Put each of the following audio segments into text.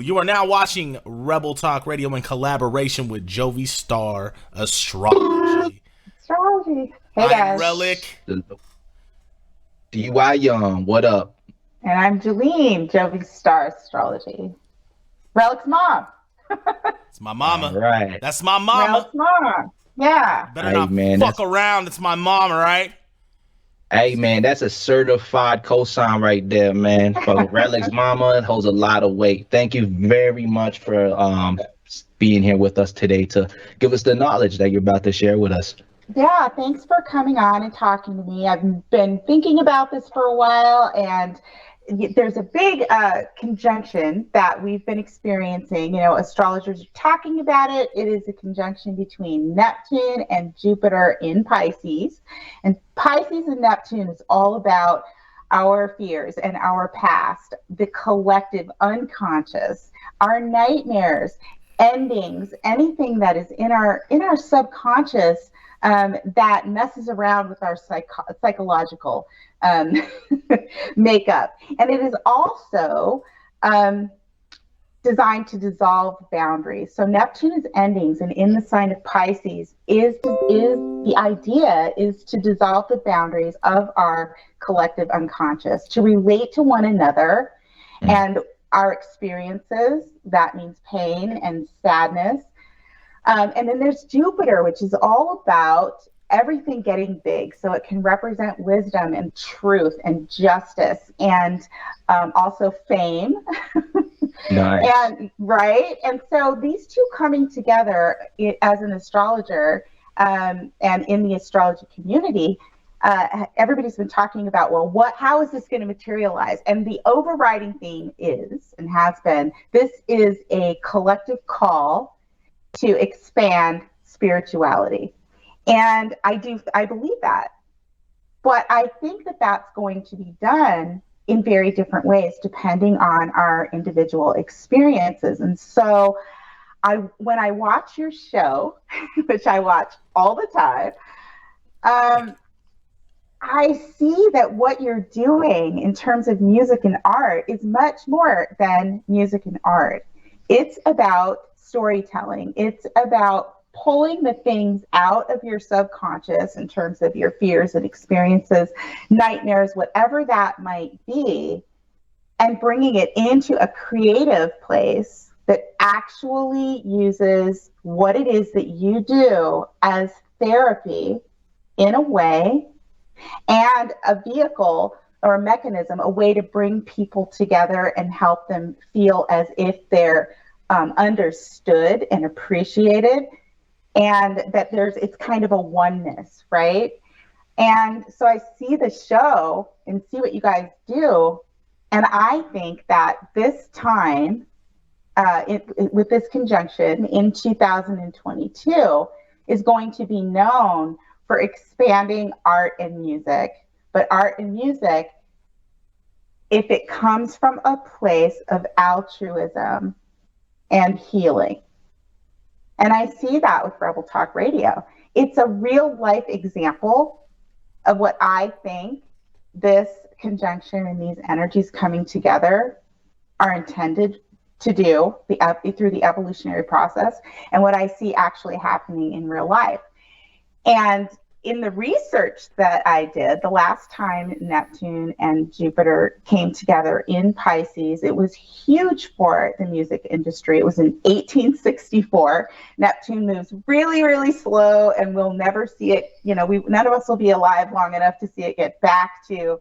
You are now watching Rebel Talk Radio in collaboration with Jovi Star Astrology. Astrology. Hey I'm guys. Relic. DY Young, what up? And I'm Jolene, Jovi Star Astrology. Relic's mom. It's my mama. All right. That's my mama. Relic's mom. Yeah. Better Hey, not man, fuck around. It's my mama, right? Hey, man, that's a certified cosign right there, man. For Relic's mama holds a lot of weight. Thank you very much for being here with us today to give us the knowledge that you're about to share with us. Yeah, thanks for coming on and talking to me. I've been thinking about this for a while, and there's a big conjunction that we've been experiencing. You know, astrologers are talking about it. It is a conjunction between Neptune and Jupiter in Pisces. And Pisces and Neptune is all about our fears and our past, the collective unconscious, our nightmares, endings, anything that is in our subconscious that messes around with our psychological makeup. And it is also designed to dissolve boundaries. So Neptune is endings, and in the sign of Pisces is the idea is to dissolve the boundaries of our collective unconscious, to relate to one another and our experiences. That means pain and sadness. And then there's Jupiter, which is all about everything getting big. So it can represent wisdom and truth and justice and also fame. Nice. And so these two coming together as an astrologer and in the astrology community, everybody's been talking about, well, how is this going to materialize? And the overriding theme is, and has been, this is a collective call to expand spirituality. And I believe that. But I think that that's going to be done in very different ways depending on our individual experiences. And so when I watch your show, which I watch all the time, I see that what you're doing in terms of music and art is much more than music and art. It's about storytelling. It's about pulling the things out of your subconscious in terms of your fears and experiences, nightmares, whatever that might be, and bringing it into a creative place that actually uses what it is that you do as therapy in a way, and a vehicle or a mechanism, a way to bring people together and help them feel as if they're understood and appreciated, and that it's kind of a oneness, right? And so I see the show and see what you guys do, and I think that this time, with this conjunction in 2022, is going to be known for expanding art and music. But art and music, if it comes from a place of altruism and healing. And I see that with Rebel Talk Radio. It's a real life example of what I think this conjunction and these energies coming together are intended to do through the evolutionary process, and what I see actually happening in real life. And in the research that I did, the last time Neptune and Jupiter came together in Pisces, it was huge for the music industry. It was in 1864. Neptune moves really, really slow, and we'll never see it. You know, none of us will be alive long enough to see it get back to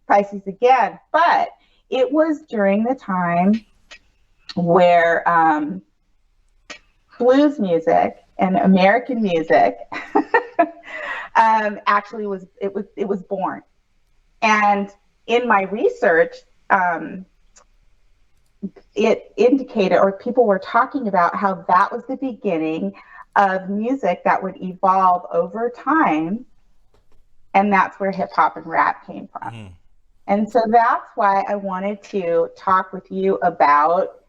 Pisces again. But it was during the time where blues music and American music actually was born. And in my research, it indicated, or people were talking about, how that was the beginning of music that would evolve over time, and that's where hip hop and rap came from. And so that's why I wanted to talk with you about,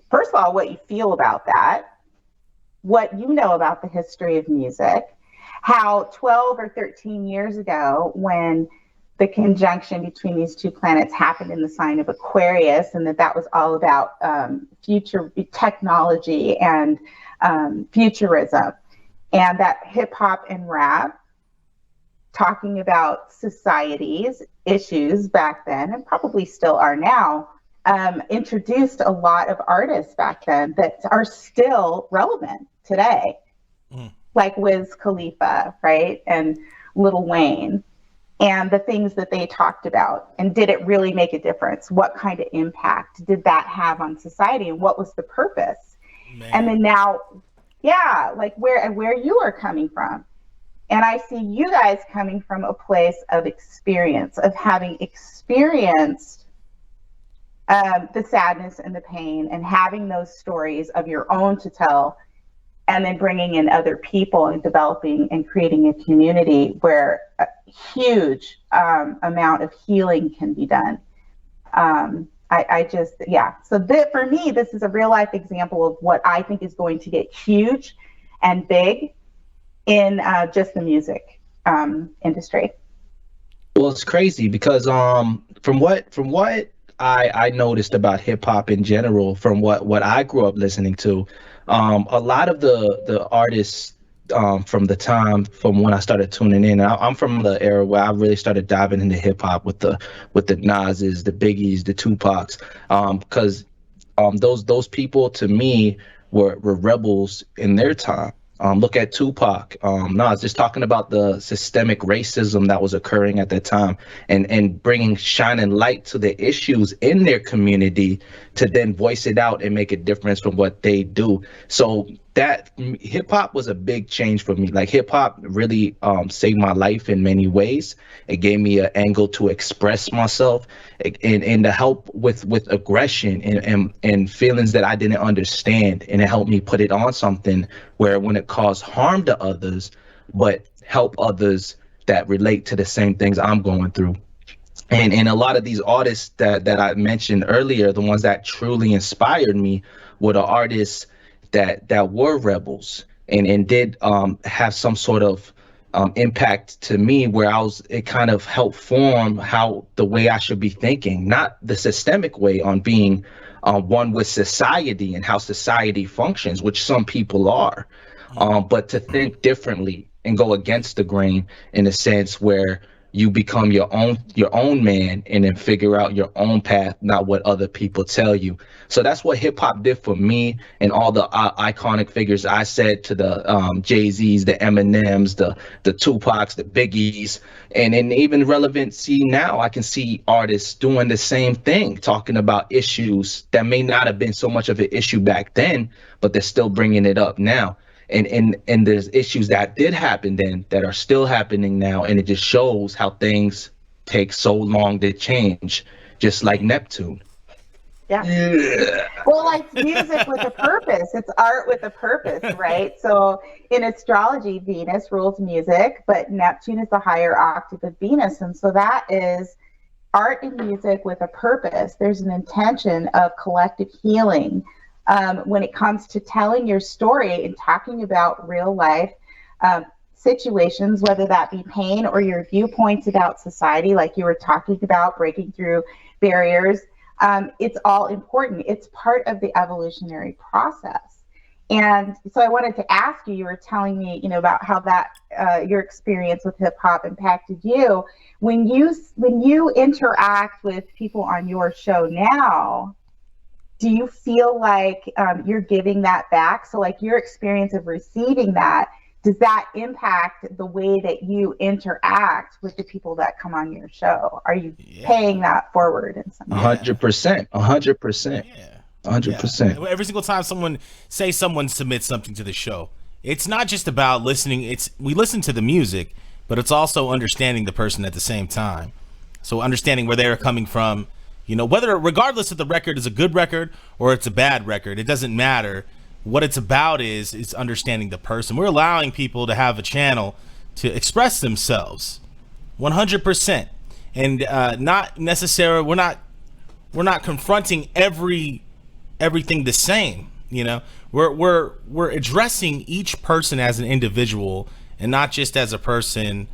first of all, what you feel about that, what you know about the history of music, how 12 or 13 years ago, when the conjunction between these two planets happened in the sign of Aquarius, and that was all about future technology and futurism. And that hip hop and rap, talking about society's issues back then, and probably still are now, introduced a lot of artists back then that are still relevant today, like Wiz Khalifa, right? And Lil Wayne, and the things that they talked about. And did it really make a difference? What kind of impact did that have on society? And what was the purpose? Man. And then now, yeah, like where you are coming from. And I see you guys coming from a place of experience, of having experienced the sadness and the pain, and having those stories of your own to tell, and then bringing in other people and developing and creating a community where a huge amount of healing can be done. I just, yeah. So for me, this is a real life example of what I think is going to get huge and big in just the music industry. Well, it's crazy because from what I noticed about hip hop in general, from what I grew up listening to, a lot of the artists from the time from when I started tuning in. I'm from the era where I really started diving into hip hop with the Nas's, the Biggies, the Tupacs, because those people to me were rebels in their time. Look at Tupac, Nas, just talking about the systemic racism that was occurring at that time, and shining light to the issues in their community to then voice it out and make a difference from what they do. So that hip hop was a big change for me. Like hip hop really saved my life in many ways. It gave me an angle to express myself and to help with aggression and feelings that I didn't understand. And it helped me put it on something where when it caused harm to others, but help others that relate to the same things I'm going through. And a lot of these artists that I mentioned earlier, the ones that truly inspired me were the artists that were rebels and did have some sort of impact to me, where it kind of helped form the way I should be thinking, not the systemic way on being one with society and how society functions, which some people are, but to think differently and go against the grain in a sense where you become your own man and then figure out your own path, not what other people tell you. So that's what hip hop did for me, and all the iconic figures I said, to the Jay-Z's, the Eminems, the Tupacs, the Biggies, and even relevancy now, I can see artists doing the same thing, talking about issues that may not have been so much of an issue back then, but they're still bringing it up now. And there's issues that did happen then that are still happening now, and it just shows how things take so long to change, just like Neptune. Yeah. Well, like music with a purpose. It's art with a purpose, right? So in astrology, Venus rules music, but Neptune is the higher octave of Venus. And so that is art and music with a purpose. There's an intention of collective healing. When it comes to telling your story and talking about real life situations, whether that be pain or your viewpoints about society, like you were talking about, breaking through barriers, it's all important. It's part of the evolutionary process. And so I wanted to ask you, you were telling me, about how that your experience with hip hop impacted you. When you interact with people on your show now, do you feel like you're giving that back? So like your experience of receiving that, does that impact the way that you interact with the people that come on your show? Are you paying that forward in some way? 100%. 100%. Yeah. 100%. Every single time someone submits something to the show, it's not just about listening. We listen to the music, but it's also understanding the person at the same time. So understanding where they're coming from, regardless if the record is a good record or it's a bad record, it doesn't matter. What it's about is understanding the person. We're allowing people to have a channel to express themselves 100%. And not necessarily, we're not confronting everything the same. We're addressing each person as an individual and not just as a person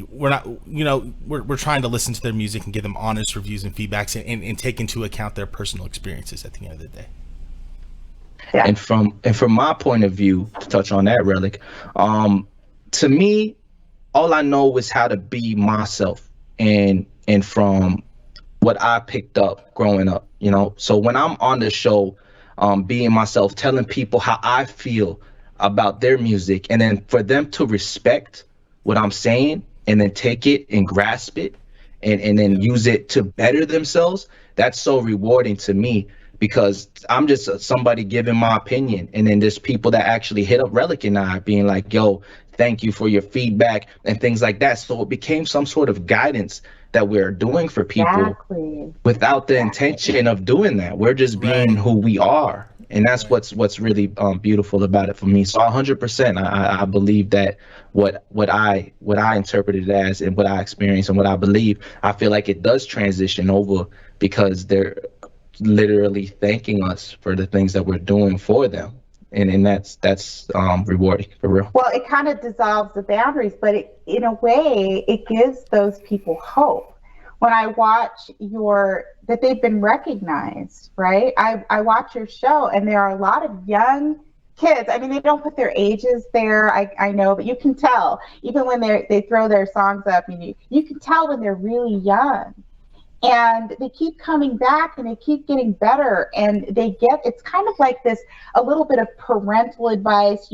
we're not, you know, we're trying to listen to their music and give them honest reviews and feedbacks, and take into account their personal experiences at the end of the day. Yeah. And from my point of view, to touch on that, Relic, to me, all I know is how to be myself, and from what I picked up growing up, you know. So when I'm on the show, being myself, telling people how I feel about their music, and then for them to respect what I'm saying, and then take it and grasp it, and then use it to better themselves, that's so rewarding to me, because I'm just somebody giving my opinion, and then there's people that actually hit up Relic and I being like, yo, thank you for your feedback and things like that. So it became some sort of guidance that we're doing for people Exactly. without the intention of doing that. We're just being Right. who we are, and that's what's really beautiful about it for me. So 100%, I believe that what I interpreted it as, and what I experienced and what I believe, I feel like it does transition over, because they're literally thanking us for the things that we're doing for them, and that's rewarding, for real. Well, it kind of dissolves the boundaries, but in a way, it gives those people hope. When I watch that they've been recognized, right? I watch your show, and there are a lot of young kids. I mean, they don't put their ages there, I know, but you can tell, even when they throw their songs up, you can tell when they're really young. And they keep coming back, and they keep getting better, and it's kind of like this, a little bit of parental advice,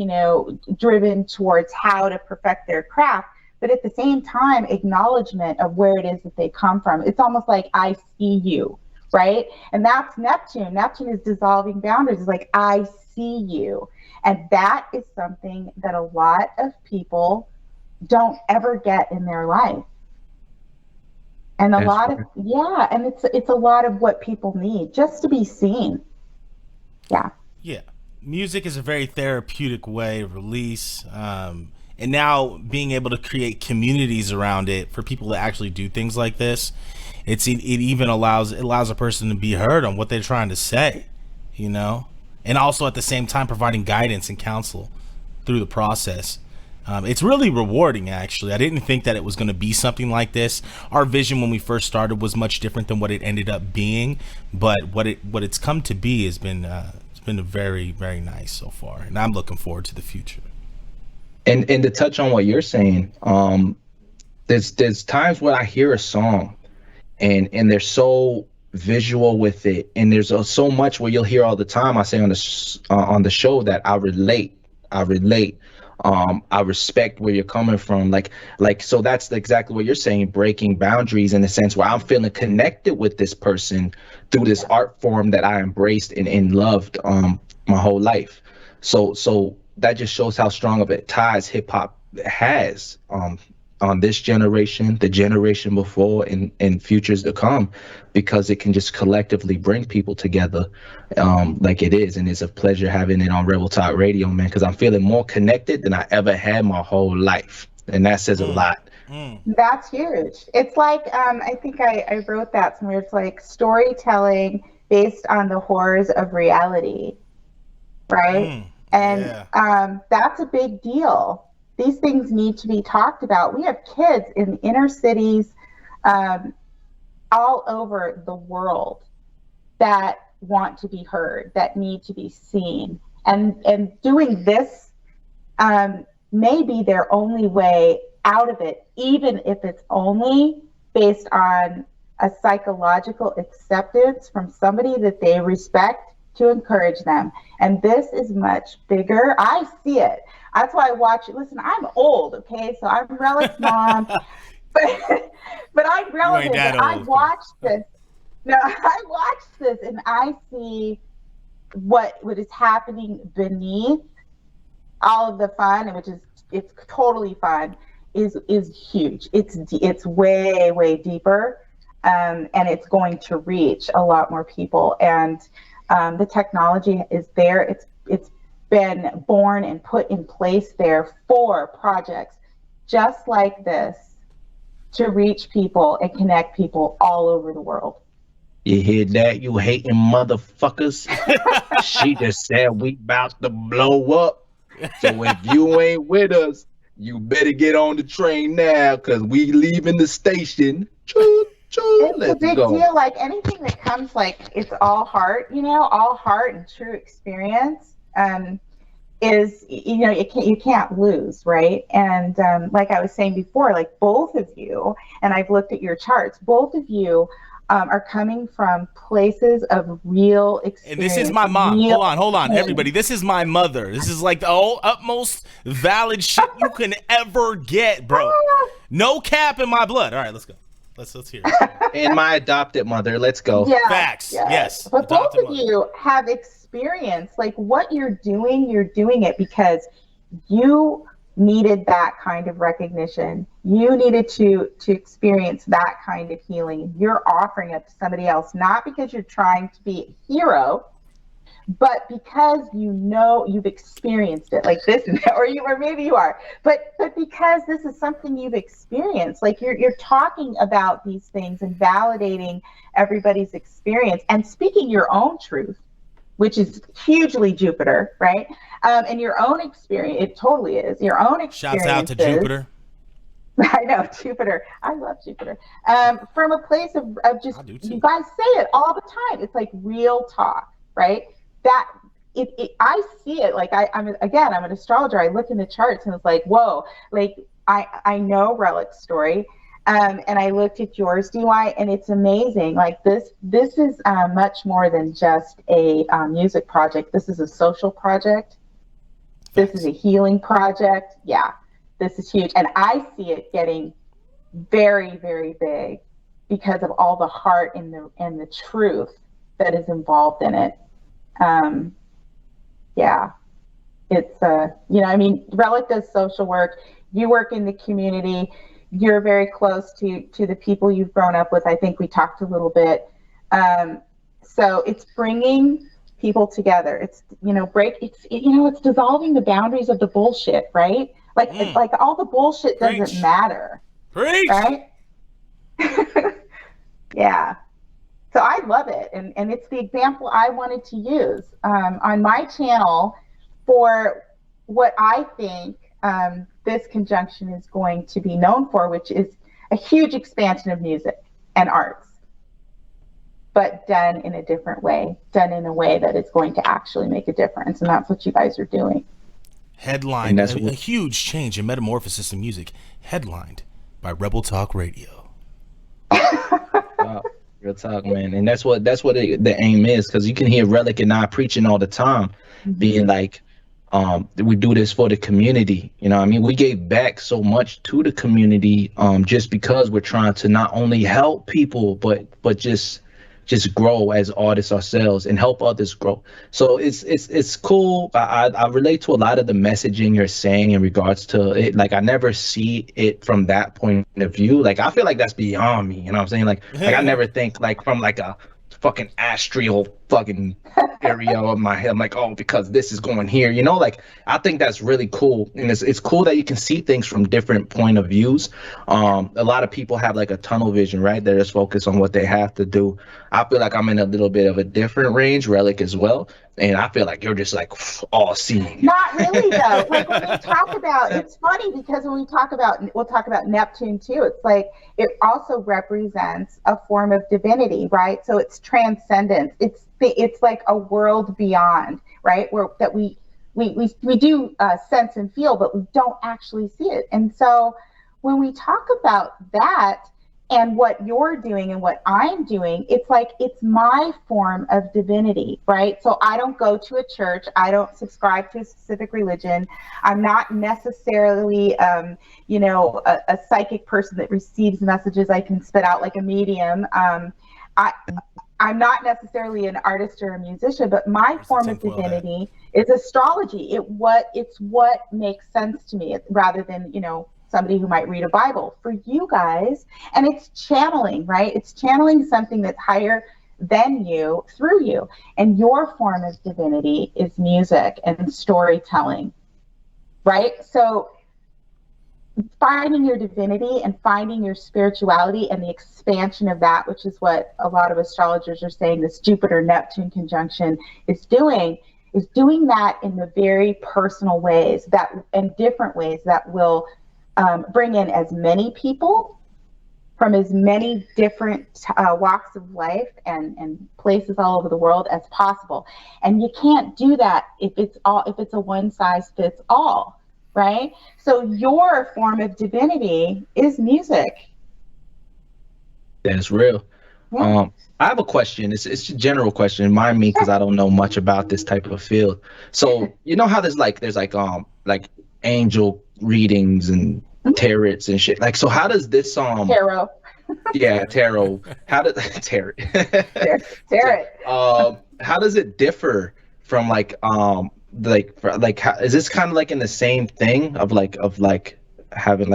driven towards how to perfect their craft, but at the same time, acknowledgement of where it is that they come from. It's almost like, I see you, right? And that's Neptune. Neptune is dissolving boundaries. It's like, I see you. And that is something that a lot of people don't ever get in their life. And That's and it's a lot of what people need, just to be seen. Yeah. Yeah. Music is a very therapeutic way of release. And now being able to create communities around it for people to actually do things like this, it even allows a person to be heard on what they're trying to say, and also at the same time providing guidance and counsel through the process. It's really rewarding, actually. I didn't think that it was going to be something like this. Our vision when we first started was much different than what it ended up being, but what it's come to be has been it's been very, very nice so far, and I'm looking forward to the future. And to touch on what you're saying, there's times when I hear a song, and they're so visual with it, and there's so much where you'll hear all the time. I say on the show that I relate. I respect where you're coming from, like so that's exactly what you're saying, breaking boundaries in the sense where I'm feeling connected with this person through this art form that I embraced and loved my whole life. So that just shows how strong of a ties hip hop has on this generation, the generation before, and futures to come, because it can just collectively bring people together, like it is. And it's a pleasure having it on Rebel Talk Radio, man, because I'm feeling more connected than I ever had my whole life. And that says a lot. That's huge. It's like, I think I wrote that somewhere. It's like storytelling based on the horrors of reality, right? And that's a big deal. These things need to be talked about. We have kids in inner cities all over the world that want to be heard, that need to be seen. And doing this may be their only way out of it, even if it's only based on a psychological acceptance from somebody that they respect to encourage them. And this is much bigger. I see it. That's why I watch it. Listen, I'm old, okay? So I'm Relic's mom, but I'm relevant. I watched this. No, I watched this, and I see what is happening beneath all of the fun, which is, it's totally fun, is huge. It's way, way deeper, and it's going to reach a lot more people. And the technology is there. It's been born and put in place there for projects just like this to reach people and connect people all over the world. You hear that, you hating motherfuckers? She just said we about to blow up. So if you ain't with us, You better get on the train now, cause we leaving the station. Choo, choo, It's a let's big go. deal. Like anything that comes, like it's all heart, all heart and true experience. Is you can't lose, right? And like I was saying before, like both of you, and I've looked at your charts, both of you are coming from places of real And this is experience, my mom. real Hold on, pain. everybody. This is my mother. This is like the utmost valid shit you can ever get, bro. No cap in my blood. All right, let's go. Let's hear it. And my adopted mother. Let's go. Yeah, Facts. yeah. Yes. But both Adopted of mother. you have experience. Like what you're doing it because you needed that kind of recognition. You needed to experience that kind of healing. You're offering it to somebody else, not because you're trying to be a hero, but because you've experienced it like this, or maybe you are, but because this is something you've experienced. Like you're talking about these things and validating everybody's experience and speaking your own truth, which is hugely Jupiter, right? And your own experience, it totally is your own experience. Shouts out to Jupiter. I know Jupiter. I love Jupiter. From a place of just, you guys say it all the time. It's like real talk, right? That I see it. Like I'm an astrologer. I look in the charts and it's like, whoa. Like I know Relic's story, and I looked at yours, DY, and it's amazing. Like this is much more than just a music project. This is a social project. This is a healing project. Yeah, this is huge. And I see it getting very, very big because of all the heart and the truth that is involved in it. Yeah, it's, Relic does social work. You work in the community. You're very close to the people you've grown up with. I think we talked a little bit. So it's bringing people together. It's it's dissolving the boundaries of the bullshit, right? Like all the bullshit doesn't matter. Preach. Right? Yeah. So I love it, and it's the example I wanted to use on my channel for what I think this conjunction is going to be known for, which is a huge expansion of music and arts, but done in a different way, done in a way that is going to actually make a difference, and that's what you guys are doing. Headlined, a huge change in metamorphosis in music, headlined by Rebel Talk Radio. Wow. Real talk, man. And that's what the aim is, because you can hear Relic and I preaching all the time, being like, we do this for the community. We gave back so much to the community, just because we're trying to not only help people, but just grow as artists ourselves and help others grow. So it's cool. I relate to a lot of the messaging you're saying in regards to it. Like I never see it from that point of view. Like I feel like that's beyond me. You know what I'm saying? Like I never think like from like a fucking astral fucking area of my head. I'm like, oh, because this is going here, like I think that's really cool. And it's cool that you can see things from different point of views. A lot of people have like a tunnel vision, right? They're just focused on what they have to do. I feel like I'm in a little bit of a different range, Relic as well. And I feel like you're just like all seeing. Not really though. Like when we talk about, it's funny because when we'll talk about Neptune too. It's like it also represents a form of divinity, right? So it's transcendence. It's like a world beyond, right? That we do sense and feel, but we don't actually see it. And so when we talk about that and what you're doing and what I'm doing, it's like it's my form of divinity, right? So I don't go to a church. I don't subscribe to a specific religion. I'm not necessarily, a psychic person that receives messages I can spit out like a medium. I'm not necessarily an artist or a musician, but my form of divinity is astrology. It's what makes sense to me rather than, somebody who might read a Bible. For you guys, and it's channeling, right? It's channeling something that's higher than you through you. And your form of divinity is music and storytelling, right? So finding your divinity and finding your spirituality and the expansion of that, which is what a lot of astrologers are saying this Jupiter-Neptune conjunction is doing, is doing that in the very personal ways that, in different ways that will bring in as many people from as many different walks of life and places all over the world as possible. And you can't do that if it's a one size fits all, right? So your form of divinity is music. That's real. Yeah. I have a question. It's a general question. Mind me, because I don't know much about this type of field. So you know how there's like angel readings and tarots and shit. Like, so how does this Tarot. yeah, tarot, how does tarot Tarot. how does it differ from how, is this kind of like in the same thing of having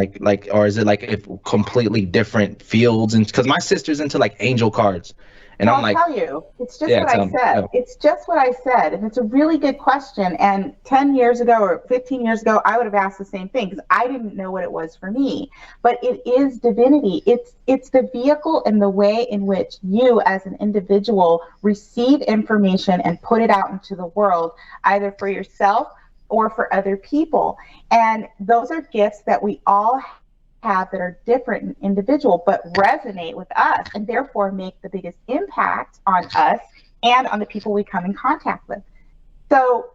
or is it like if completely different fields? And because my sister's into like angel cards, and Well, I'm I'll like, tell you, it's just yeah, what I said. oh, It's just what I said. And it's a really good question. And 10 years ago or 15 years ago, I would have asked the same thing because I didn't know what it was for me. But it is divinity. It's the vehicle and the way in which you as an individual receive information and put it out into the world, either for yourself or for other people. And those are gifts that we all have that are different and individual, but resonate with us and therefore make the biggest impact on us and on the people we come in contact with. So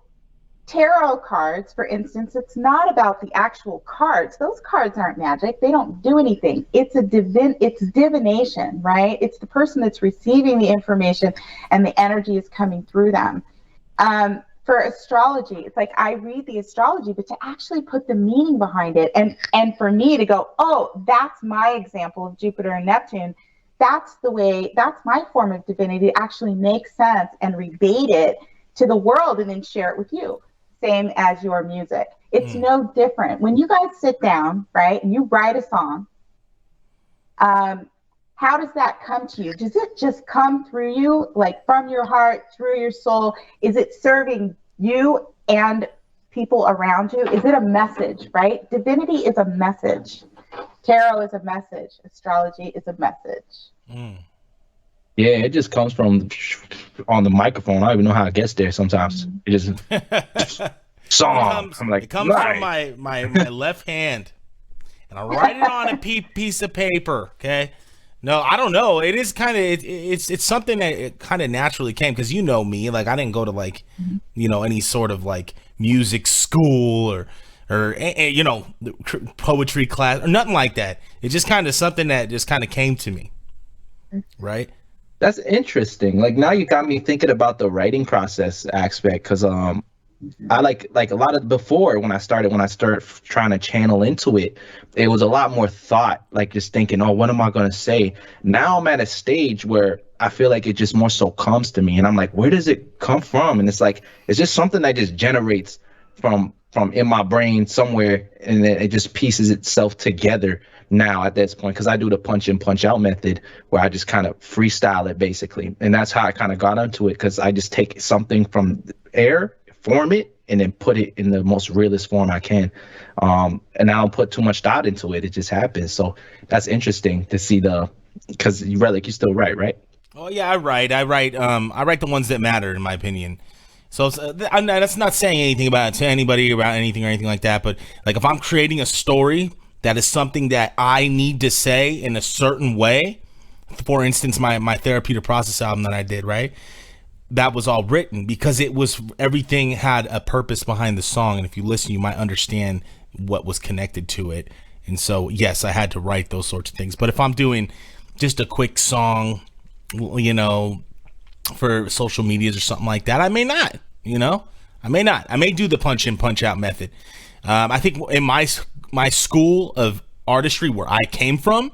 tarot cards, for instance, it's not about the actual cards. Those cards aren't magic. They don't do anything. It's divination, right? It's the person that's receiving the information and the energy is coming through them. For astrology, it's like I read the astrology, but to actually put the meaning behind it, and for me to go, oh, that's my example of Jupiter and Neptune. That's my form of divinity to actually make sense and rebate it to the world and then share it with you. Same as your music. It's no different. When you guys sit down, right, and you write a song, how does that come to you? Does it just come through you, like from your heart, through your soul? Is it serving you and people around you? Is it a message, right? Divinity is a message. Tarot is a message. Astrology is a message. Yeah, it just comes from on the microphone. I don't even know how it gets there sometimes. It just song. It comes from my left hand, and I write it on a piece of paper. Okay. No, I don't know. It is kind of it's something that it kind of naturally came because you know me, like I didn't go to like any sort of like music school or poetry class or nothing like that. It's just kind of something that just kind of came to me, right? That's interesting. Like now you got me thinking about the writing process aspect because I like a lot of before when I started trying to channel into it, it was a lot more thought, like just thinking, oh, what am I going to say? Now I'm at a stage where I feel like it just more so comes to me and I'm like, where does it come from? And it's like, it's just something that just generates from in my brain somewhere. And then it just pieces itself together now at this point. Cause I do the punch in punch out method where I just kind of freestyle it basically. And that's how I kind of got into it. Cause I just take something from the air, form it, and then put it in the most realist form I can. And I don't put too much thought into it. It just happens. So that's interesting to see because you read, like you still write, right? Oh yeah, I write the ones that matter in my opinion. So that's not saying anything about it to anybody about anything or anything like that. But like if I'm creating a story that is something that I need to say in a certain way, for instance, my therapeutic process album that I did, right? That was all written because everything had a purpose behind the song. And if you listen, you might understand what was connected to it. And so, yes, I had to write those sorts of things. But if I'm doing just a quick song, for social medias or something like that, I may not, I may do the punch in, punch out method. I think in my school of artistry where I came from,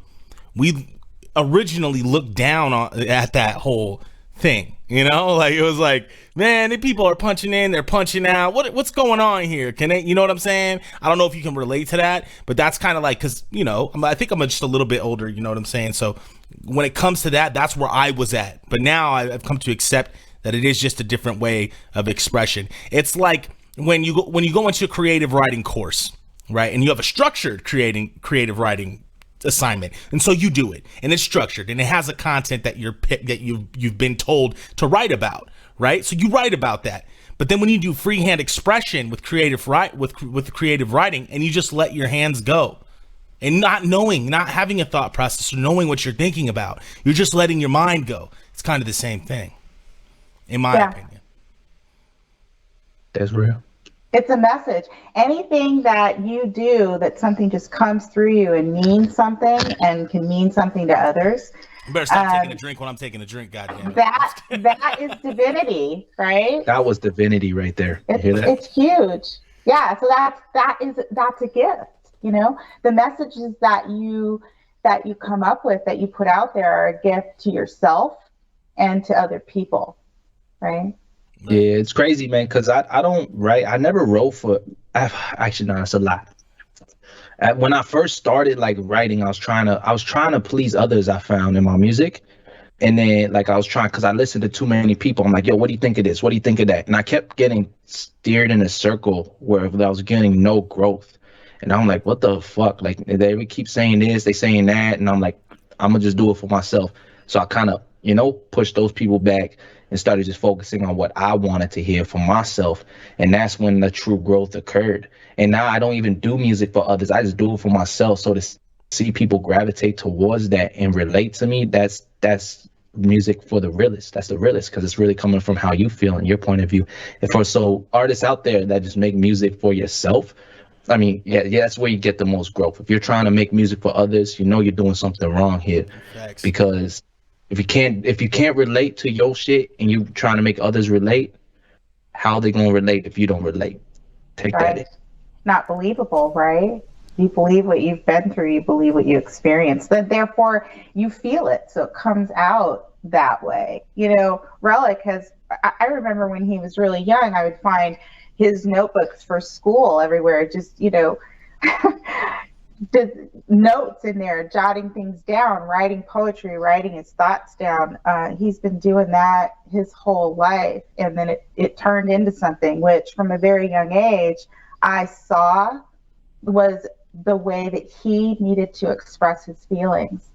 we originally looked down at that whole thing. Like it was like, man, the people are punching in, they're punching out. What's going on here? Can they, you know what I'm saying? I don't know if you can relate to that, but that's kind of like, cause I think I'm just a little bit older, you know what I'm saying? So when it comes to that, that's where I was at. But now I've come to accept that it is just a different way of expression. It's like when you go into a creative writing course, right? And you have a structured creative writing assignment, and so you do it, and it's structured, and it has a content that you've been told to write about, right? So you write about that, But then when you do freehand expression with creative with creative writing, and you just let your hands go, and not having a thought process or knowing what you're thinking about, you're just letting your mind go. It's kind of the same thing, in my opinion. That's real. It's a message. Anything that you do that something just comes through you and means something and can mean something to others. You better stop taking a drink when I'm taking a drink, goddamn. That is divinity, right? That was divinity right there. You hear that? It's huge. Yeah, so that's a gift. You know, the messages that you come up with, that you put out there, are a gift to yourself and to other people, right? Yeah, it's crazy, man, because I don't write. I never wrote for. Actually, no, that's a lie. When I first started like writing, I was trying to please others. I found in my music, and then like I was trying, because I listened to too many people. I'm like, yo, what do you think of this? What do you think of that? And I kept getting steered in a circle where I was getting no growth, and I'm like, what the fuck? Like they would keep saying this, they saying that, and I'm like, I'm gonna just do it for myself. So I kind of, pushed those people back and started just focusing on what I wanted to hear for myself. And that's when the true growth occurred. And now I don't even do music for others. I just do it for myself. So to see people gravitate towards that and relate to me, that's music for the realest. That's the realest, because it's really coming from how you feel and your point of view. And for artists out there that just make music for yourself, I mean, yeah, that's where you get the most growth. If you're trying to make music for others, you're doing something wrong here. Facts. Because if you can't relate to your shit and you trying to make others relate, how they gonna relate if you don't relate? Take that in. Not believable, right? You believe what you've been through, you believe what you experienced, then therefore you feel it, so it comes out that way. Relic I remember when he was really young, I would find his notebooks for school everywhere, just did notes in there, jotting things down, writing poetry, writing his thoughts down. He's been doing that his whole life, and then it turned into something which from a very young age I saw was the way that he needed to express his feelings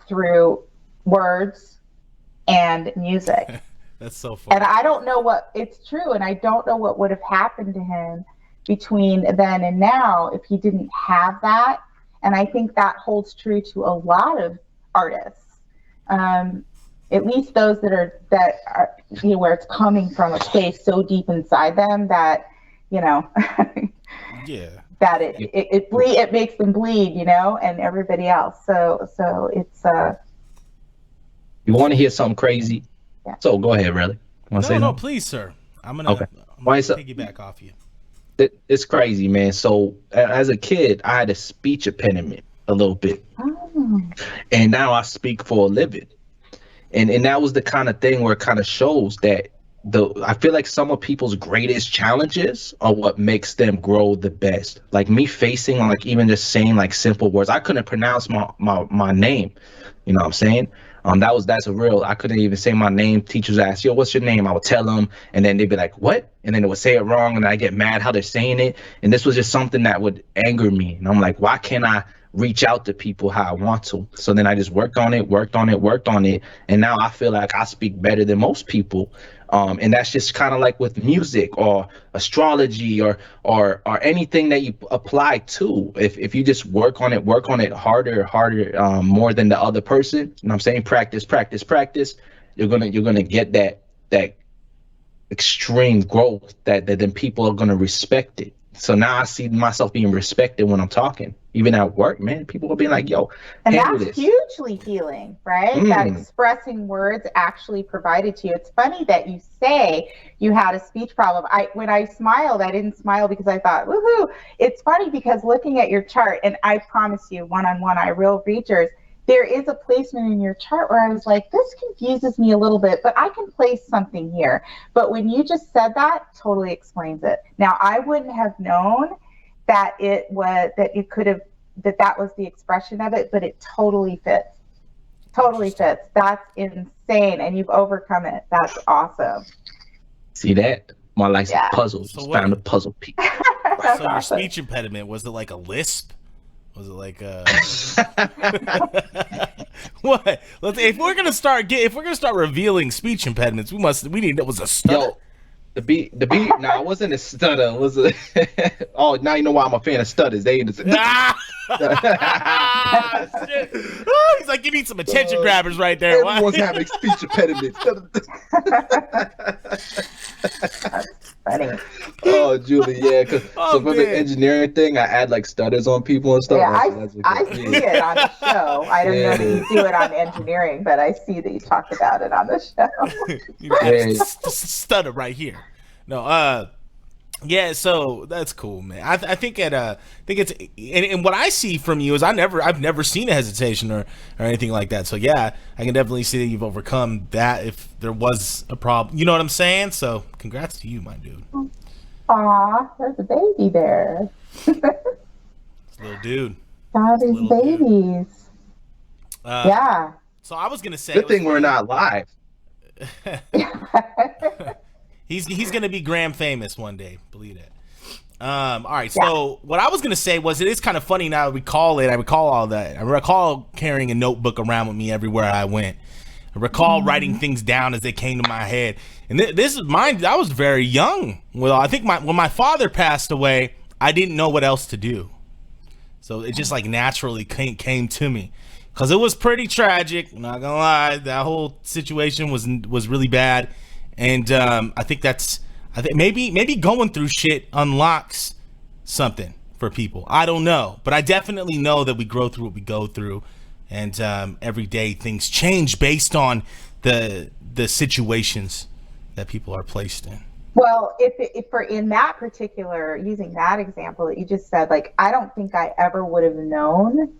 through words and music. That's so funny. And I don't know it's true, and I don't know what would have happened to him between then and now if he didn't have that. And I think that holds true to a lot of artists, at least those that are where it's coming from a place so deep inside them that yeah, that it makes them bleed, and everybody else. So it's You want to hear something crazy? Yeah. So go ahead, really. No, please, sir. I'm gonna piggyback off you. It's crazy, man. So as a kid, I had a speech impediment a little bit. Oh. And now I speak for a living. And that was the kind of thing where it kind of shows that I feel like some of people's greatest challenges are what makes them grow the best. Like me facing, like even just saying like simple words. I couldn't pronounce my name. You know what I'm saying? That's a real, I couldn't even say my name. Teachers ask, yo, what's your name? I would tell them, and then they'd be like, what? And then they would say it wrong, and I get mad how they're saying it. And this was just something that would anger me. And I'm like, why can't I reach out to people how I want to? So then I just worked on it. And now I feel like I speak better than most people. And that's just kind of like with music or astrology or anything that you apply to. If you just work on it harder, more than the other person. You know what I'm saying? Practice. You're gonna get that extreme growth that then people are gonna respect it. So now I see myself being respected when I'm talking, even at work, man. People will be like, yo, and that's hugely healing, right? That expressing words actually provided to you. It's funny that you say you had a speech problem. When I smiled, I didn't smile because I thought, woohoo. It's funny because looking at your chart, and I promise you, one-on-one, I real readers, there is a placement in your chart where I was like, this confuses me a little bit, but I can place something here. But when you just said that, totally explains it. Now, I wouldn't have known that that was the expression of it, but it totally fits. Totally fits. That's insane. And you've overcome it. That's awesome. See that? My life's a puzzle. So found a puzzle piece. So your speech impediment, was it like a lisp? Was it like what? If we're gonna start revealing speech impediments, we need that was a stutter. The beat. Nah, it wasn't a stutter. It was a. Oh, now you know why I'm a fan of stutters. They ain't. Shit. Oh, he's like, you need some attention grabbers right there. Everyone's having speech impediments. Funny. Oh, Julie, yeah. So for the engineering thing, I add like stutters on people and stuff. Yeah, I see it on the show. I don't know that you do it on engineering, but I see that you talk about it on the show. Stutter right here. No, yeah, so that's cool, man. I think it's and what I see from you is I've never seen a hesitation or anything like that. So yeah, I can definitely see that you've overcome that if there was a problem. You know what I'm saying? So congrats to you, my dude. Aw, there's a baby there. Little dude. God, these babies. Yeah. So I was gonna say, good thing we're not live. He's gonna be gram famous one day, believe it. All right, so what I was gonna say was it is kind of funny now. I recall all that. I recall carrying a notebook around with me everywhere I went. I recall writing things down as they came to my head. And this is mine. I was very young. Well, I think when my father passed away, I didn't know what else to do. So it just like naturally came to me. Because it was pretty tragic. I'm not gonna lie. That whole situation was really bad. And I think maybe going through shit unlocks something for people. I don't know. But I definitely know that we grow through what we go through. And every day things change based on the situations that people are placed in. Well, if for in that particular, using that example that you just said, like, I don't think I ever would have known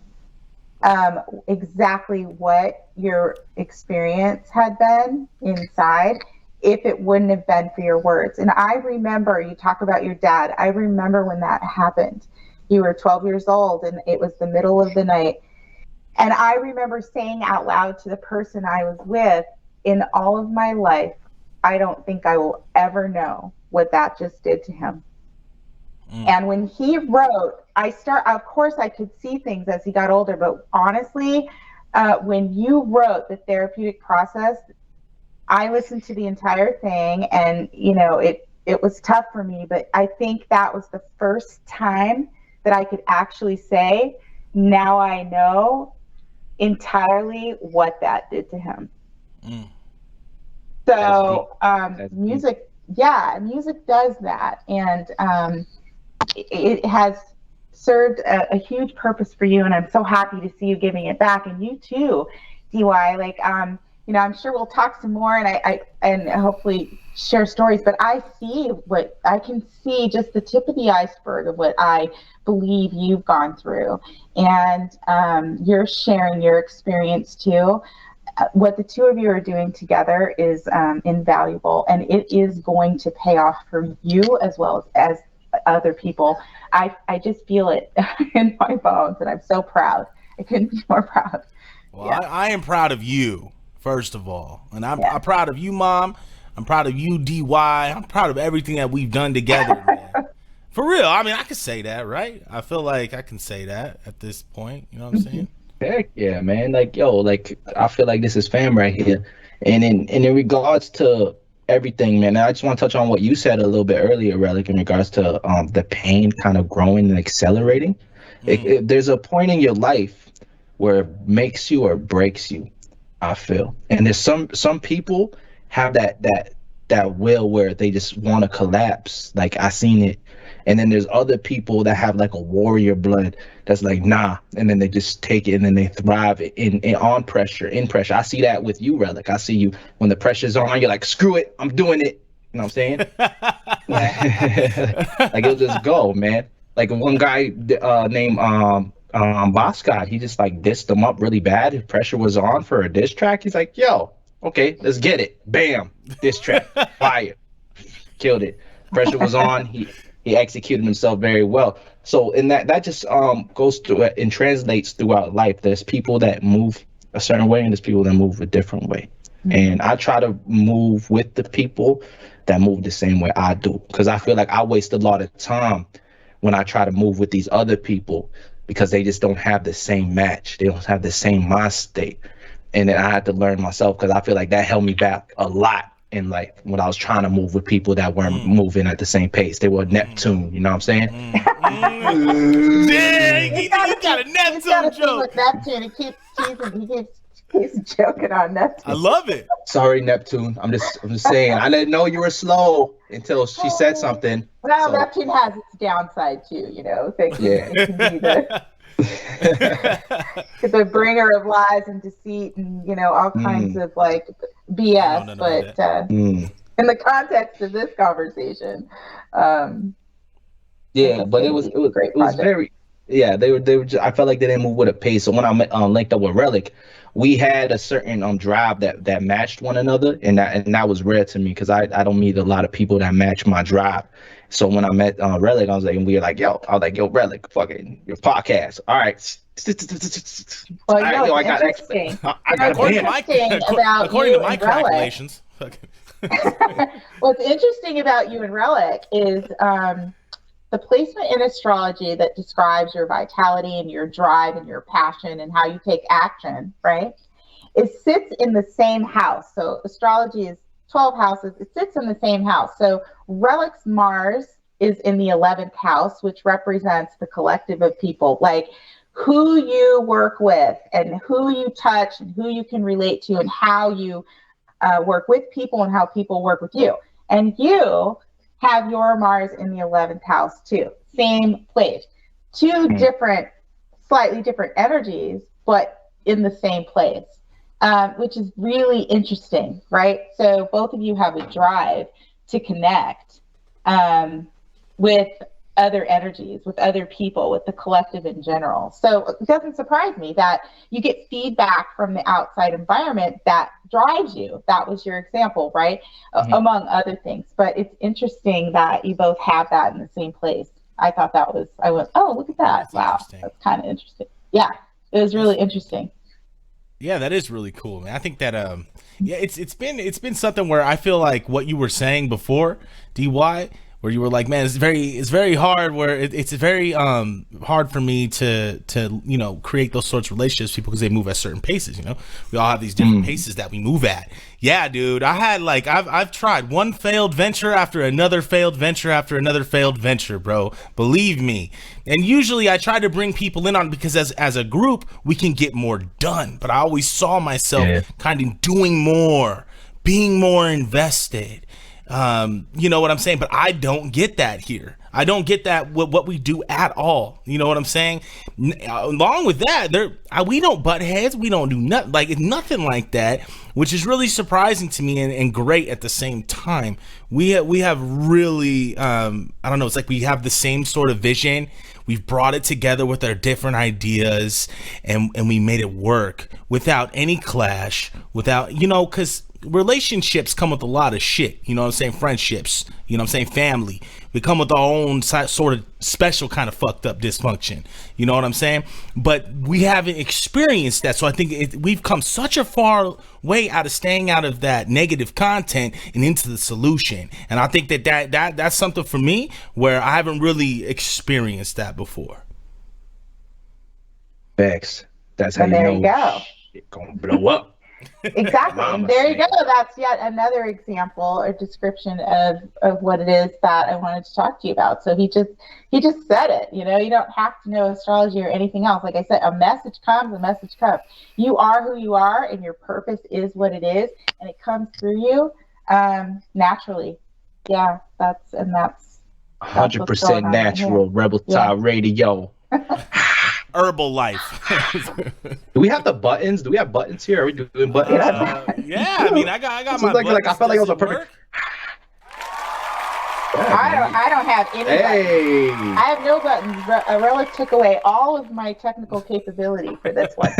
exactly what your experience had been inside if it wouldn't have been for your words. And I remember, you talk about your dad, I remember when that happened. You were 12 years old and it was the middle of the night. And I remember saying out loud to the person I was with, in all of my life, I don't think I will ever know what that just did to him. And when he wrote, of course I could see things as he got older, but honestly, when you wrote the therapeutic process, I listened to the entire thing, and it was tough for me, but I think that was the first time that I could actually say, now I know entirely what that did to him. So music does that, and it has served a huge purpose for you, and I'm so happy to see you giving it back, and you too, DY. Like, I'm sure we'll talk some more, and hopefully share stories. But I can see just the tip of the iceberg of what I believe you've gone through, and you're sharing your experience too. What the two of you are doing together is invaluable, and it is going to pay off for you as well as other people. I just feel it in my bones, and I'm so proud. I couldn't be more proud. Well, yeah. I am proud of you, first of all, and I'm proud of you, Mom. I'm proud of you, DY. I'm proud of everything that we've done together, man. For real. I mean, I can say that, right? I feel like I can say that at this point. You know what I'm saying? Heck yeah, man. Like, I feel like this is fam right here. And in regards to everything, man, I just want to touch on what you said a little bit earlier, Relic, in regards to the pain kind of growing and accelerating. There's a point in your life where it makes you or breaks you, I feel. And there's some people have that will where they just want to collapse. Like, I seen it. And then there's other people that have like a warrior blood that's like, nah, and then they just take it and then they thrive in pressure. I see that with you, Relic. I see you when the pressure's on, you're like, screw it, I'm doing it. You know what I'm saying? Like, it'll just go, man. Like, one guy named Boscott, he just like dissed him up really bad. His pressure was on for a diss track. He's like, yo, okay, let's get it. Bam, diss track, fire, killed it. Pressure was on. He executed himself very well. So in that just goes through and translates throughout life. There's people that move a certain way, and there's people that move a different way. Mm-hmm. And I try to move with the people that move the same way I do, because I feel like I waste a lot of time when I try to move with these other people, because they just don't have the same match. They don't have the same mind state. And then I had to learn myself, because I feel like that held me back a lot in life when I was trying to move with people that weren't moving at the same pace. They were Neptune, you know what I'm saying? Dang, you got a He's Neptune got a thing joke. with Neptune. He keeps teasing. He keeps joking on Neptune. I love it. Sorry, Neptune. I'm just saying. I didn't know you were slow until she said something. Well, So, Neptune has its downside too, you know. Yeah. It can be the bringer of lies and deceit, and you know all kinds of like BS. But in the context of this conversation, yeah, but it was very, yeah, they were just, I felt like they didn't move with a pace. So when I linked up with Relic, we had a certain drive that matched one another, and that was rare to me because I don't meet a lot of people that match my drive. So when I met Relic, I was like, and we were like, yo, Relic, fucking your podcast, all right. Well, you know, I got interesting. According to my calculations. What's interesting about you and Relic is the placement in astrology that describes your vitality and your drive and your passion and how you take action, right? It sits in the same house. So astrology is 12 houses. It sits in the same house. So Relic's Mars is in the 11th house, which represents the collective of people, like who you work with and who you touch and who you can relate to and how you work with people and how people work with you. And you have your Mars in the 11th house too. Same place. Two different, slightly different energies, but in the same place, which is really interesting, right? So both of you have a drive to connect with other energies, with other people, with the collective in general. So it doesn't surprise me that you get feedback from the outside environment that drives you. That was your example, right? Among other things. But it's interesting that you both have that in the same place. I thought that was, I went, oh, look at that. Wow. That's kind of interesting. Yeah, it was really interesting. Yeah, that is really cool, man. I think that yeah, it's been something where I feel like what you were saying before, DY, where you were like, man, it's very hard, where it's very hard for me to you know, create those sorts of relationships with people because they move at certain paces, you know. We all have these different paces that we move at. Yeah, dude, I had like I've tried one failed venture after another failed venture after another failed venture, bro. Believe me. And usually I try to bring people in on it because as a group we can get more done. But I always saw myself kind of doing more, being more invested. You know what I'm saying? But I don't get that here. I don't get that what we do at all. You know what I'm saying? Along with that, we don't butt heads. We don't do nothing like it's nothing like that, which is really surprising to me and great at the same time. We have really I don't know. It's like we have the same sort of vision. We've brought it together with our different ideas, and we made it work without any clash. Without, you know, because relationships come with a lot of shit, you know what I'm saying? Friendships, you know what I'm saying? Family, we come with our own sort of special kind of fucked up dysfunction, you know what I'm saying? But we haven't experienced that, so I think we've come such a far way out of staying out of that negative content and into the solution. And I think that's something for me where I haven't really experienced that before. Facts. That's how you go. It's gonna blow up. Exactly. And there you go. That's yet another example or description of what it is that I wanted to talk to you about. So he just said it. You know, you don't have to know astrology or anything else. Like I said, a message comes. You are who you are, and your purpose is what it is, and it comes through you naturally. Yeah, that's 100% natural. Rebel Tide Radio. Herbal life. Do we have the buttons? Do we have buttons here? Are we doing buttons? Yeah, I mean, I got my like I felt like it was a perfect. I don't have any buttons. I have no buttons. Relic took away all of my technical capability for this one.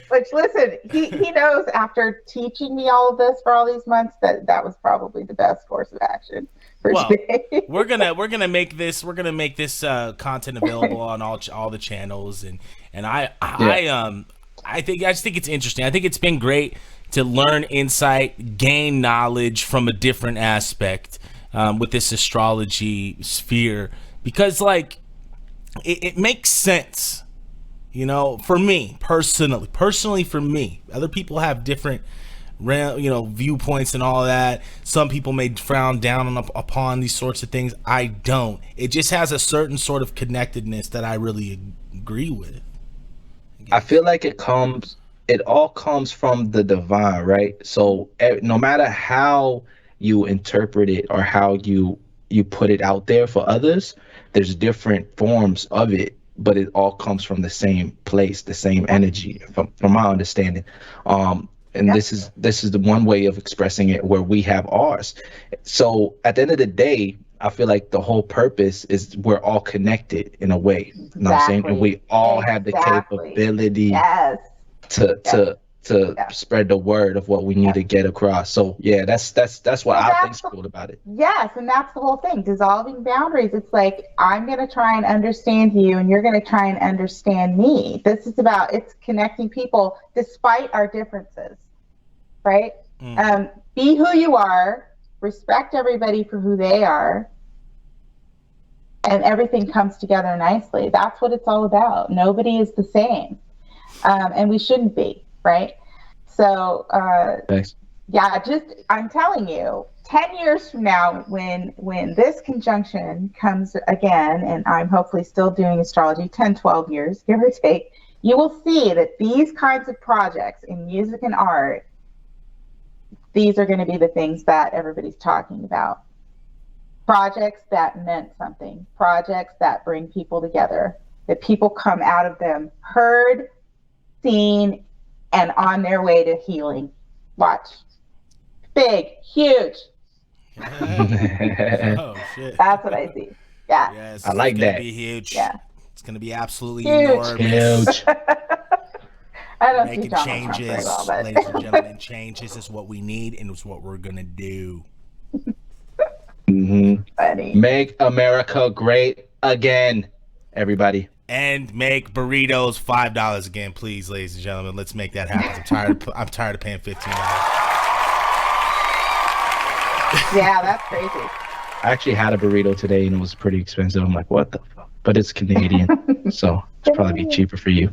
which listen, he knows after teaching me all of this for all these months that was probably the best course of action. Well, we're gonna make this content available on all the channels, and I just think it's interesting. I think it's been great to learn insight, gain knowledge from a different aspect with this astrology sphere, because like it makes sense, you know, for me personally for me. Other people have different viewpoints and all that. Some people may frown down upon these sorts of things. I don't. It just has a certain sort of connectedness that I really agree with. I feel like it all comes from the divine, right? So no matter how you interpret it or how you put it out there for others, there's different forms of it, but it all comes from the same place, the same energy, from my understanding. And this is the one way of expressing it where we have ours. So at the end of the day, I feel like the whole purpose is we're all connected in a way. You know what I'm saying? And we all have the capability to spread the word of what we need to get across. So yeah, that's what I think's cool about it. Yes, and that's the whole thing. Dissolving boundaries. It's like I'm going to try and understand you, and you're going to try and understand me. This is about it's connecting people despite our differences, right? Be who you are. Respect everybody for who they are. And everything comes together nicely. That's what it's all about. Nobody is the same. And we shouldn't be, right? So, Thanks. yeah, I'm telling you, 10 years from now, when this conjunction comes again, and I'm hopefully still doing astrology, 10, 12 years, give or take, you will see that these kinds of projects in music and art, these are going to be the things that everybody's talking about. Projects that meant something, projects that bring people together, that people come out of them heard, seen, and on their way to healing. Watch. Big, huge. Oh, shit. That's what I see. Yeah. Yes, I like that. It's going to be huge. Yeah. It's going to be absolutely Huge. enormous. Huge. I don't Making see Donald Trump changes, very well, but ladies and gentlemen, changes is what we need, and it's what we're going to do. funny. Make America great again, everybody. And make burritos $5 again, please, ladies and gentlemen. Let's make that happen. I'm tired of paying $15. Yeah, that's crazy. I actually had a burrito today and it was pretty expensive. I'm like, what the fuck? But it's Canadian, so it's probably be cheaper for you.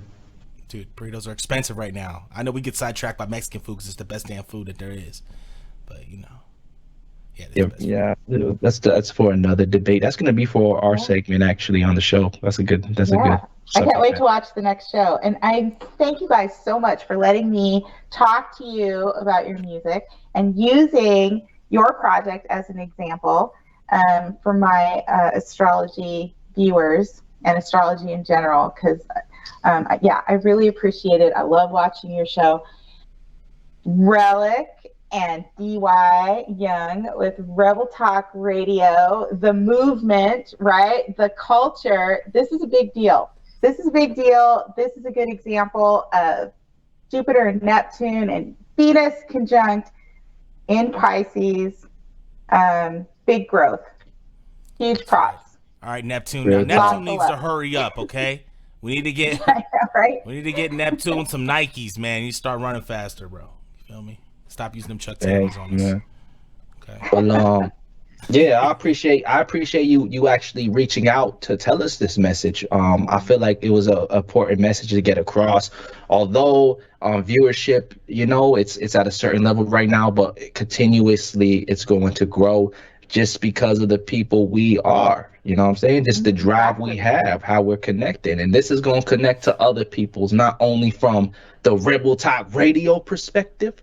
Dude, burritos are expensive right now. I know we get sidetracked by Mexican food because it's the best damn food that there is. But, yeah, that's for another debate. That's gonna be for our segment actually on the show. That's a good. I can't wait to watch the next show. And I thank you guys so much for letting me talk to you about your music and using your project as an example for my astrology viewers and astrology in general. Because I really appreciate it. I love watching your show. Relic and DY Young with Rebel Talk Radio, the movement, right? The culture. This is a big deal. This is a big deal. This is a good example of Jupiter and Neptune and Venus conjunct in Pisces. Big growth. Huge props. All right, Neptune. Now, Neptune needs to hurry up, okay? We need to get We need to get Neptune some Nikes, man. You start running faster, bro. You feel me? Stop using them Chuck Taylors on us. Yeah. Okay. Well, yeah, I appreciate you actually reaching out to tell us this message. I feel like it was a important message to get across. Although viewership, it's at a certain level right now, but continuously it's going to grow just because of the people we are. You know what I'm saying? Just the drive we have, how we're connected. And this is going to connect to other people's, not only from the Rebel Talk Radio perspective,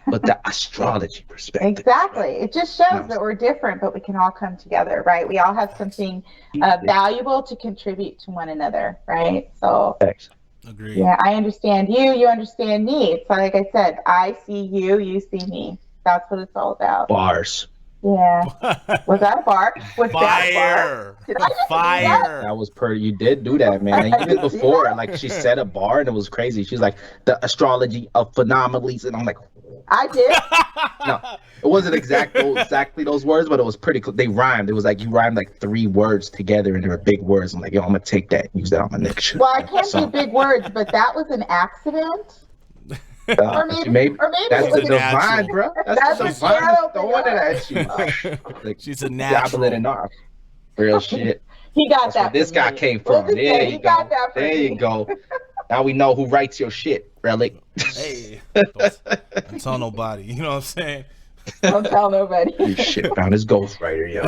but the astrology perspective. Exactly. It just shows that we're different, but we can all come together, right? We all have something valuable to contribute to one another, right? So, agreed. Yeah, I understand you, you understand me. It's like I said, I see you, you see me. That's what it's all about. Bars. Yeah. Was that a bar? Was that a bar? Did I just Fire. That was you did do that, man. Even before, like she said a bar and it was crazy. She's like, the astrology of phenomenalities. And I'm like, I did. No, it wasn't exactly those words, but it was pretty cool. They rhymed. It was like you rhymed like 3 words together and they were big words. I'm like, yo, I'm gonna take that and use that on my next show. Well, I can't do big words, but that was an accident. Or maybe that's the it was divine, bro. That's the divine throwing it at you. Like, she's a natural. Gobbling it off. Real shit. He got that's that. Where this guy came from. There you go. There you go. Now we know who writes your shit, Relic. Hey, don't tell nobody. You know what I'm saying? Don't tell nobody. Your shit found his ghostwriter, yo.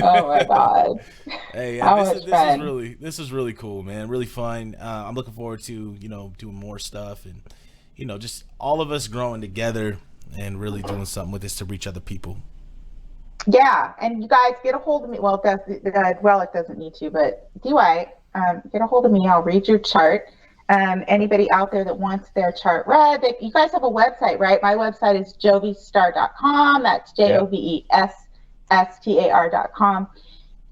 Oh my god. Hey, How this much is fun. this is really cool, man. Really fun. I'm looking forward to doing more stuff and just all of us growing together and really doing something with this to reach other people. Yeah, and you guys get a hold of me. Well, it doesn't need to, but DY, get a hold of me. I'll read your chart. Anybody out there that wants their chart read, you guys have a website, right? My website is jovestar.com. That's JOVESSTAR.com.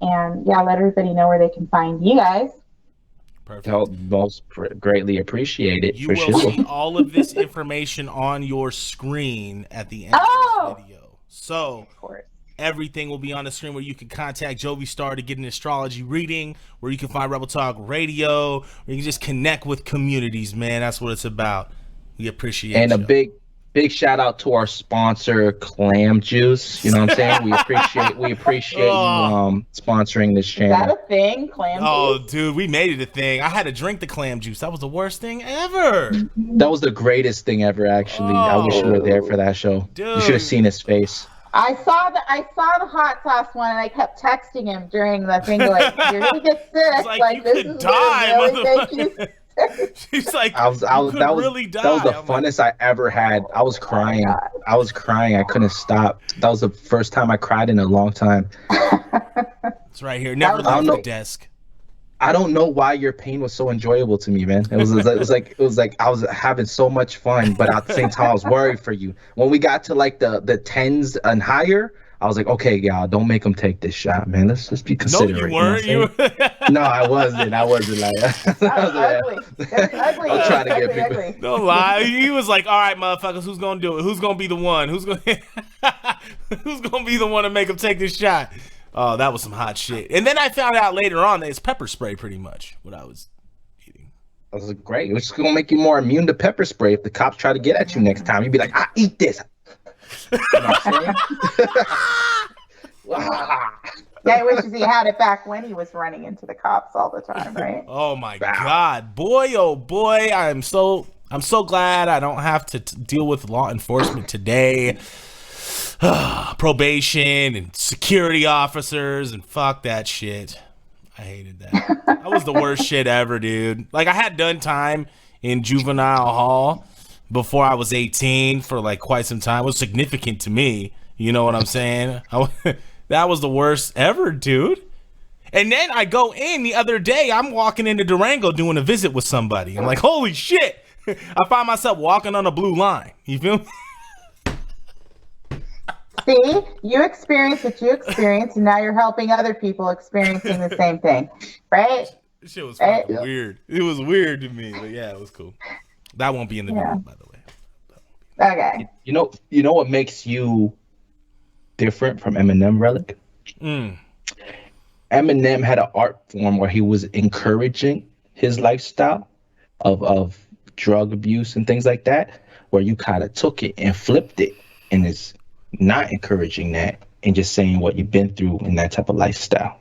And yeah, let everybody know where they can find you guys. Perfect. Most greatly appreciate it. You for will sure. see all of this information on your screen at the end of this video. So, Of course. everything will be on the screen where you can contact Jovi Star to get an astrology reading, where you can find Rebel Talk Radio, where you can just connect with communities, man. That's what it's about. We appreciate And you. a big shout out to our sponsor, Clam Juice. You know what I'm saying? We appreciate you sponsoring this Is channel. that a thing? Clam Oh, juice? dude, we made it a thing. I had to drink the clam juice. That was the worst thing ever. That was the greatest thing ever, actually. I wish you were there for that show. Dude. You should have seen his face. I saw the hot sauce one, and I kept texting him during the thing, like, "You're gonna get sick. Like, you this could is die, gonna really make you motherfucker." sick." She's like, That was the I'm funnest I ever had. I was crying. God. I was crying. I couldn't stop. That was the first time I cried in a long time. It's right here. Never leave the desk. I don't know why your pain was so enjoyable to me, man. It was like I was having so much fun, but at the same time I was worried for you. When we got to like the 10s and higher, I was like, okay, y'all, don't make them take this shot, man. Let's just be considerate. No, you weren't. No, I wasn't. I wasn't like That was ugly. That's ugly. I'm trying to get Ugly, people. ugly. Don't lie. He was like, all right, motherfuckers, who's gonna do it? Who's gonna be the one? Who's gonna be the one to make him take this shot? Oh, that was some hot shit. And then I found out later on that it's pepper spray, pretty much what I was eating. That was great. It was just gonna make you more immune to pepper spray. If the cops try to get at you next time, you'd be like, I eat this. You know what I'm saying? Yeah, I wish he had it back when he was running into the cops all the time, right? Oh my God, boy, oh boy, I'm so glad I don't have to deal with law enforcement today. Probation and security officers and fuck that shit. I hated that. That was the worst shit ever, dude. Like, I had done time in juvenile hall before I was 18 for like quite some time. It was significant to me. You know what I'm saying? That was the worst ever, dude. And then I go in the other day, I'm walking into Durango doing a visit with somebody. I'm like, holy shit. I find myself walking on a blue line. You feel me? See, you experienced what you experienced, and now you're helping other people experiencing the same thing, right? This shit was fucking weird. It was weird to me, but yeah, it was cool. That won't be in the video, by the way. Okay. You know what makes you different from Eminem, Relic? Eminem had an art form where he was encouraging his lifestyle of drug abuse and things like that, where you kind of took it and flipped it and is not encouraging that and just saying what you've been through in that type of lifestyle.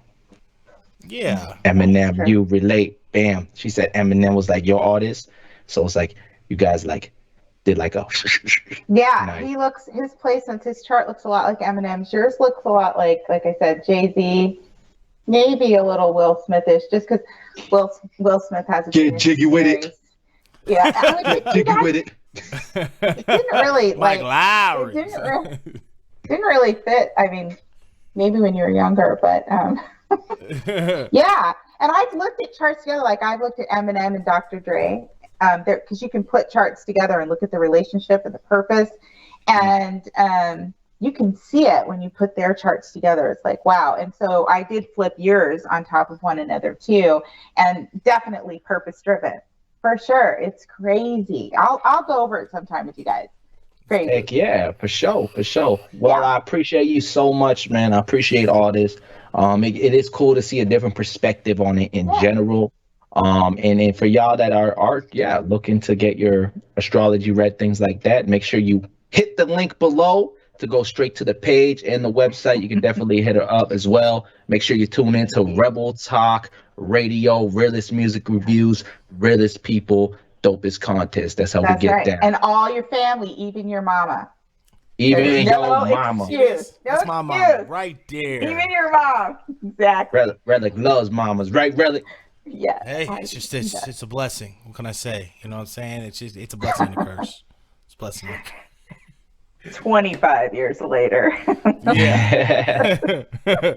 Yeah. Eminem, you relate. Bam. She said Eminem was like your artist. So it's like you guys like did like a Yeah, nice. his placements, his chart looks a lot like Eminem's. Yours looks a lot like I said, Jay-Z, maybe a little Will Smith-ish, just because Will Smith has a Get jiggy with it. Yeah, I mean, Get jiggy with it. It didn't really Like Lowry. It didn't really fit. I mean, maybe when you were younger, but yeah. And I've looked at charts together. Like I've looked at Eminem and Dr. Dre, because you can put charts together and look at the relationship and the purpose, and you can see it when you put their charts together. It's like wow. And so I did flip yours on top of one another too, and definitely purpose driven for sure. It's crazy. I'll go over it sometime with you guys. Crazy. Heck yeah, for sure. Well, I appreciate you so much, man. I appreciate all this. It is cool to see a different perspective on it in general. And for y'all that are looking to get your astrology read, things like that, make sure you hit the link below to go straight to the page and the website. You can definitely hit her up as well. Make sure you tune in to Rebel Talk Radio, realest music reviews, realest people. dopest contest. That's how we That's get right. down. And all your family, even your mama. Even There's your no mama. excuse. No That's my mom excuse. right there. Even your mom. Exactly. Relic loves mamas, right, Relic? Yeah. Hey, it's a blessing. What can I say? You know what I'm saying? It's a blessing and a curse. It's a blessing and a curse. 25 years later. Yeah.